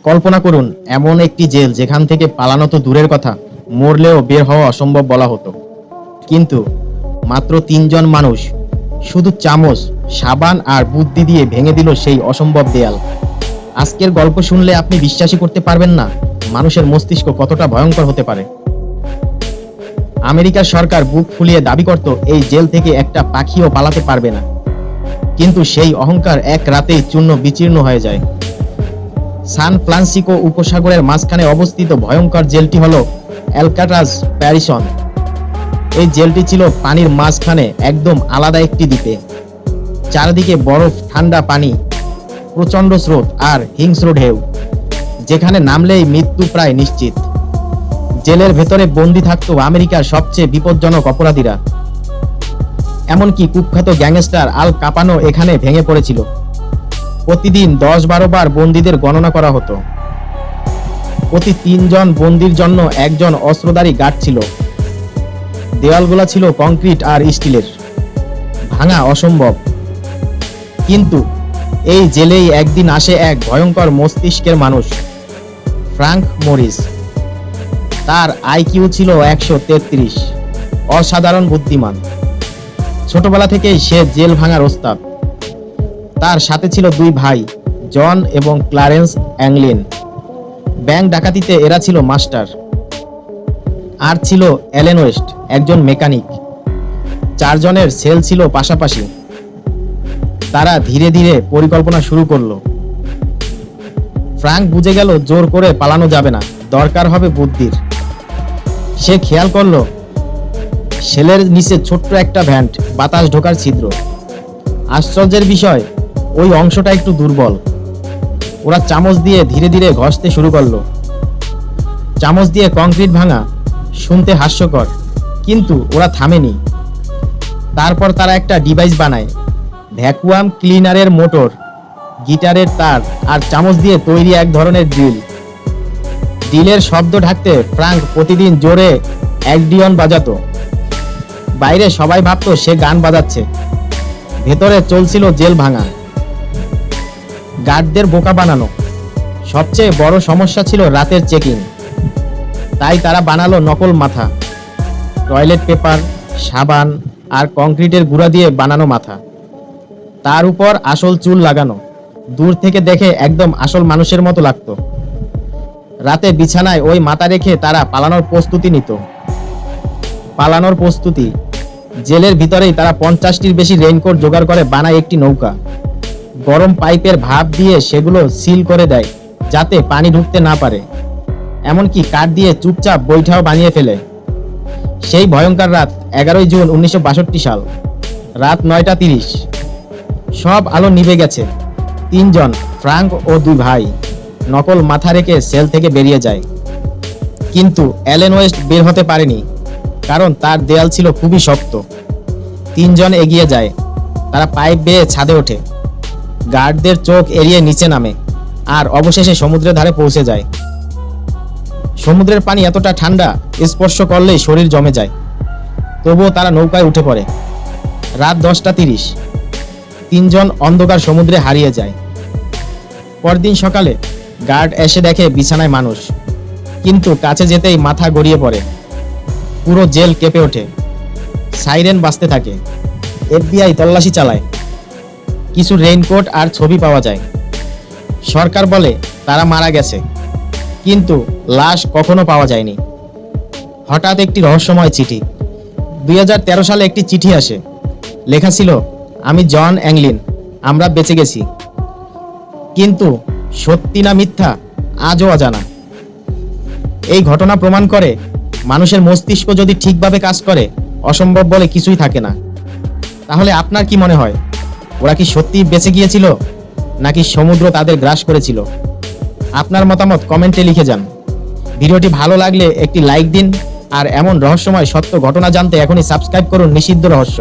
কল্পনা করুন এমন একটি জেল যেখান থেকে পালানো তো দূরের কথা, মরলেও বের হওয়া অসম্ভব বলা হতো। কিন্তু মাত্র 3 জন মানুষ শুধু চামচ, সাবান আর বুদ্ধি দিয়ে ভেঙে দিল সেই অসম্ভব দেয়াল। আজকের গল্প শুনলে আপনি বিশ্বাসই করতে পারবেন না মানুষের মস্তিষ্ক কতটা ভয়ঙ্কর হতে পারে। আমেরিকার সরকার বুক ফুলিয়ে দাবি করত এই জেল থেকে একটা পাখিও পালাতে পারবে না, কিন্তু সেই অহংকার এক রাতেই চূর্ণ বিচীর্ণ হয়ে যায়। সান ফ্রান্সিসকো উপসাগরের মাঝখানে অবস্থিত ভয়ঙ্কর জেলটি হলো অ্যালকাট্রাজ প্যারিসন। এই জেলটি ছিল পানির মাঝখানে একদম আলাদা একটি দ্বীপে। চারদিকে বরফ, ঠান্ডা পানি, প্রচণ্ড স্রোত আর হিংস্র ঢেউ, যেখানে নামলেই মৃত্যু প্রায় নিশ্চিত। জেলের ভেতরে বন্দী থাকতো আমেরিকার সবচেয়ে বিপজ্জনক অপরাধীরা। এমনকি কুখ্যাত গ্যাংস্টার আল কাপানো এখানে ভেঙে পড়েছিল। প্রতিদিন 10-12 বার বন্দীদের গণনা করা হতো। প্রতি 3 জন বন্দীর জন্য একজন অস্ত্রধারী গার্ড ছিল। দেওয়ালগুলো ছিল কংক্রিট আর স্টিলের, ভাঙা অসম্ভব। কিন্তু এই জেলেই একদিন আসে এক ভয়ঙ্কর মস্তিষ্কের মানুষ, ফ্রাঙ্ক মরিস। তার আইকিউ ছিল 133, অসাধারণ বুদ্ধিমান। ছোটবেলা থেকেই সে জেল ভাঙার ওস্তাদ। তার সাথে ছিল 2 ভাই, জন এবং ক্লারেন্স অ্যাংলিন। ব্যাংক ডাকাতিতে এরা ছিল মাস্টার। আর ছিল অ্যালেন ওয়েস্ট, একজন মেকানিক। 4 জনের সেল ছিল পাশাপাশি। তারা ধীরে ধীরে পরিকল্পনা শুরু করলো। ফ্রাঙ্ক বুঝে গেল জোর করে পালানো যাবে না, দরকার হবে বুদ্ধির। সে খেয়াল করলো সেলের নিচে ছোট্ট একটা ভ্যান্ট, বাতাস ঢোকার ছিদ্র। আশ্চর্যের বিষয়, ওই অংশটা একটু দুর্বল। ওরা চামচ দিয়ে ধীরে ধীরে ঘষতে শুরু করলো। চামচ দিয়ে কংক্রিট ভাঙা শুনতে হাস্যকর, কিন্তু ওরা থামেনি। তারপর তারা একটা ডিভাইস বানায়, ভ্যাকুয়াম ক্লিনারের মোটর, গিটারের তার আর চামচ দিয়ে তৈরি এক ধরনের ড্রিল। ড্রিলের শব্দ ঢাকতে ফ্রাঙ্ক প্রতিদিন জোরে অ্যাকর্ডিয়ন বাজাতো। বাইরে সবাই ভাবতো সে গান বাজাচ্ছে, ভেতরে চলছিল জেল ভাঙা, গার্ডদের বোকা বানানো। সবচেয়ে বড় সমস্যা ছিল রাতের চেকিং। তাই তারা বানালো নকল মাথা, টয়লেট পেপার, সাবান আর কংক্রিটের গুঁড়া দিয়ে বানানো মাথা, তার উপর আসল চুল লাগানো। দূর থেকে দেখে একদম আসল মানুষের মতো লাগতো। রাতে বিছানায় ওই মাথা রেখে তারা পালানোর প্রস্তুতি। জেলের ভিতরেই তারা 50টির বেশি রেইনকোট জোগাড় করে বানায় একটি নৌকা। গরম পাইপের ভাপ দিয়ে সেগুলো সিল করে দেয় যাতে পানি ঢুকতে না পারে। এমনকি কাঠ দিয়ে চুপচাপ বৈঠাও বানিয়ে ফেলে। সেই ভয়ঙ্কর রাত 11 জুন 1962 সাল, রাত 9:30। সব আলো নিভে গেছে। 3 জন, ফ্রাঙ্ক ও 2 ভাই, নকল মাথা রেখে সেল থেকে বেরিয়ে যায়। কিন্তু অ্যালেন ওয়েস্ট বের হতে পারেনি, কারণ তার দেয়াল ছিল খুবই শক্ত। 3 জন এগিয়ে যায়। তারা পাইপ বেয়ে ছাদে ওঠে, গার্ডদের চোখ এড়িয়ে নিচে নামে, আর অবশেষে সমুদ্রের ধারে পৌঁছে যায়। সমুদ্রের পানি এতটা ঠান্ডা, স্পর্শ করলেই শরীর জমে যায়। তবুও তারা নৌকায় উঠে পড়ে। রাত 10:30। 3 জন অন্ধকার সমুদ্রে হারিয়ে যায়। পরদিন সকালে গার্ড এসে দেখে বিছানায় মানুষ, কিন্তু কাছে যেতেই মাথা গড়িয়ে পড়ে। পুরো জেল কেঁপে ওঠে, সাইরেন বাজতে থাকে। FBI তল্লাশি চালায়। কিছু রেইনকোট আর ছবি পাওয়া যায়। সরকার বলে তারা মারা গেছে, কিন্তু লাশ কখনো পাওয়া যায়নি। হঠাৎ একটি রহস্যময় চিঠি। 2013 সালে একটি চিঠি আসে। লেখা ছিল, আমি জন অ্যাংলিন, আমরা বেঁচে গেছি। কিন্তু সত্যি না মিথ্যা আজও অজানা। এই ঘটনা প্রমাণ করে মানুষের মস্তিষ্ক যদি ঠিকভাবে কাজ করে, অসম্ভব বলে কিছুই থাকে না। তাহলে আপনার কি মনে হয়, ওরা কি সত্যি বেঁচে গিয়েছিল, নাকি সমুদ্র তাদের গ্রাস করেছিল? আপনার মতামত কমেন্টে লিখে যান। ভিডিওটি ভালো লাগলে একটি লাইক দিন, আর এমন রহস্যময় সত্য ঘটনা জানতে এখনই সাবস্ক্রাইব করুন নিষিদ্ধ রহস্য।